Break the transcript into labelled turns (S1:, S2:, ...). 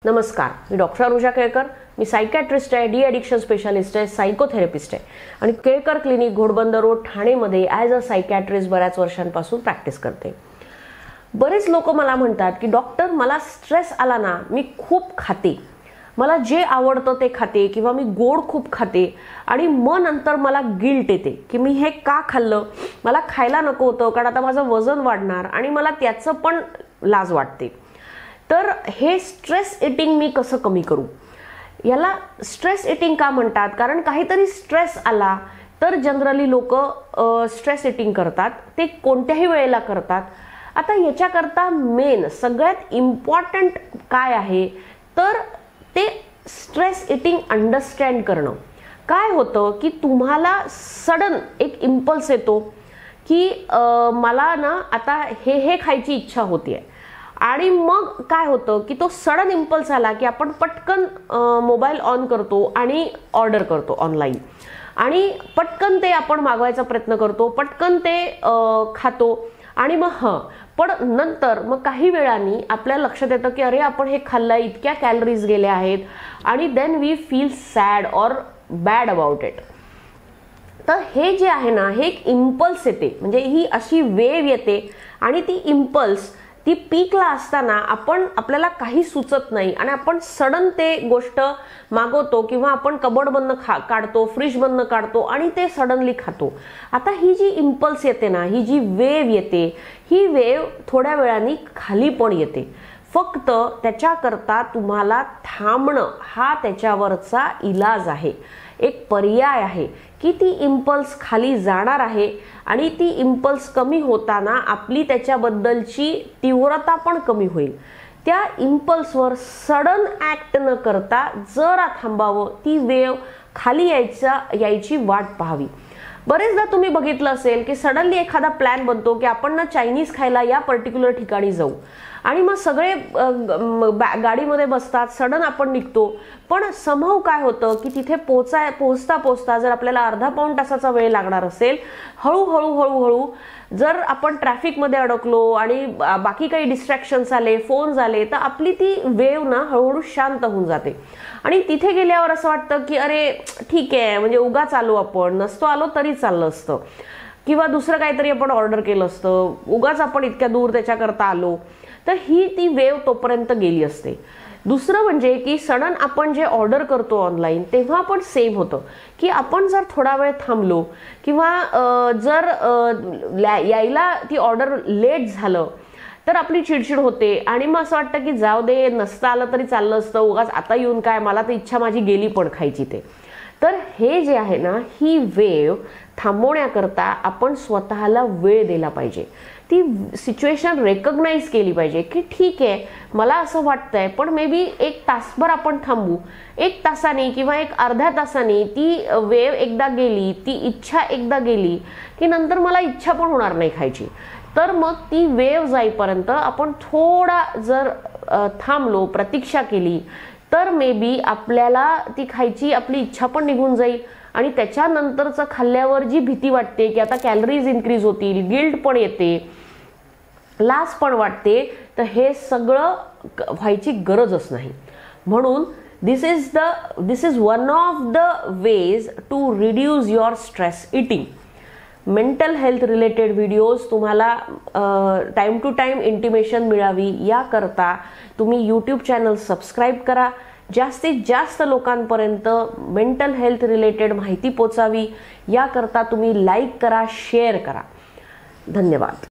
S1: नमस्कार, मी डॉक्टर अनुजा केळकर. मी सायकॅट्रिस्ट आहे, डी ॲडिक्शन स्पेशालिस्ट आहे, सायकोथेरपिस्ट आहे आणि केळकर क्लिनिक घोडबंदर रोड ठाणेमध्ये ॲज अ सायकॅट्रिस्ट बऱ्याच वर्षांपासून प्रॅक्टिस करते. बरेच लोक मला म्हणतात की डॉक्टर, मला स्ट्रेस आला ना, मी खूप खाते, मला जे आवडतं ते खाते किंवा मी गोड खूप खाते आणि मग नंतर मला गिल्ट येते की मी हे का खाल्लं, मला खायला नको होतं कारण आता माझं वजन वाढणार आणि मला त्याचं पण लाज वाटते. तर हे स्ट्रेस ईटिंग मी कसं कमी करू? याला स्ट्रेस ईटिंग का म्हणतात? कारण काहीतरी स्ट्रेस आला तर जनरली लोक स्ट्रेस ईटिंग करतात. ते कोणत्याही वेळेला करतात. आता याच्याकरता मेन सगळ्यात इम्पॉर्टंट काय आहे तर ते स्ट्रेस ईटिंग अंडरस्टँड करणं. काय होतं की तुम्हाला सडन एक इम्पल्स येतो की मला ना आता हे खायची इच्छा होतीये आणि मग काय होतं की तो सडन इम्पल्स आला की आपण पटकन मोबाईल ऑन करतो आणि ऑर्डर करतो ऑनलाईन आणि पटकन ते आपण मागवायचा प्रयत्न करतो, पटकन ते खातो आणि मग पण नंतर मग काही वेळाने आपल्या लक्षात येतं की अरे आपण हे खाल्लंय, इतक्या कॅलरीज गेल्या आहेत आणि then we feel sad or bad about it. तर हे जे आहे ना, हे एक इम्पल्स येते, म्हणजे ही अशी वेव येते आणि ती इम्पल्स ती पीकला असताना आपल्याला काही सुचत नाही आणि आपण सडन ते गोष्ट मागवतो किंवा आपण कबडमधनं काढतो, फ्रीजमधनं काढतो आणि ते सडनली खातो. आता ही जी इम्पल्स येते ना, ही जी वेव येते, ही वेव थोड्या वेळाने खाली पण येते. फक्त त्याच्याकरता तुम्हाला थांबणं हा त्याच्यावरचा इलाज आहे, एक पर्याय आहे की ती इम्पल्स खाली जाणार आहे आणि ती इम्पल्स कमी होताना आपली त्याच्याबद्दलची तीव्रता पण कमी होईल. त्या इम्पल्सवर सडन ॲक्ट न करता जरा थांबावं, ती वेव खाली यायची वाट पाहावी. बरेचदा तुम्ही बघितलं असेल की सडनली एखादा प्लॅन बनतो की आपण ना चायनीज खायला या पर्टिक्युलर ठिकाणी जाऊ आणि मग सगळे गाडीमध्ये बसतात, सडन आपण निघतो. पण समहाऊ काय होतं की तिथे पोहोचता जर आपल्याला अर्धा पाऊण तासाचा वेळ लागणार असेल, हळूहळू जर आपण ट्रॅफिकमध्ये अडकलो आणि बाकी काही डिस्ट्रॅक्शन्स आले, फोन झाले, तर आपली ती वेव ना हळूहळू शांत होऊन जाते आणि तिथे गेल्यावर असं वाटतं की अरे ठीक आहे, म्हणजे उगाच आलो, आपण नसतो आलो तरी चाललं असतं किंवा दुसरं काहीतरी आपण ऑर्डर केलं असतं, उगाच आपण इतक्या दूर त्याच्याकरता आलो. तर ही ती वेव तोपर्यंत गेली असते. दुसरं म्हणजे की सडन आपण जे ऑर्डर करतो ऑनलाईन तेव्हा पण सेम होतं की आपण जर थोडा वेळ थांबलो किंवा जर यायला ती ऑर्डर लेट झालं तर आपली चिडचिड होते आणि मग असं वाटतं की जाऊ दे, नसतं आलं तरी चाललं असतं, उगाच आता येऊन काय, मला तर इच्छा माझी गेली पण खायची ते. तर हे जे आहे ना, ही वेव थांबवण्याकरता आपण स्वतःला वेळ दिला पाहिजे. ती सिच्युएशन रेकग्नाइज केली पाहिजे की ठीक आहे, मला असं वाटतंय पण मे बी एक तासभर आपण थांबू. एक तासाने किंवा एक अर्ध्या तासाने ती वेव एकदा गेली, ती इच्छा एकदा गेली की नंतर मला इच्छा पण होणार नाही खायची. तर मग ती वेव जाईपर्यंत आपण थोडा जर थांबलो, प्रतीक्षा केली तर मे बी आपल्याला ती खायची आपली इच्छा पण निघून जाईल आणि त्याच्यानंतरचं खाल्ल्यावर जी भीती वाटते की आता कॅलरीज इन्क्रीज होतील, गिल्ट पण येते, लाज पण वाटते, तर हे सगळं व्हायची गरजच नाही. म्हणून this is one of the ways to reduce your stress eating. Mental health related videos तुम्हाला टाइम टू टाइम इंटिमेशन मिळावी याकरता तुम्ही यूट्यूब चॅनल सबस्क्राईब करा. जास्तीत जास्त लोकांपर्यंत मेंटल हेल्थ रिलेटेड माहिती पोचावी याकरता तुम्ही लाईक करा, शेअर करा. धन्यवाद.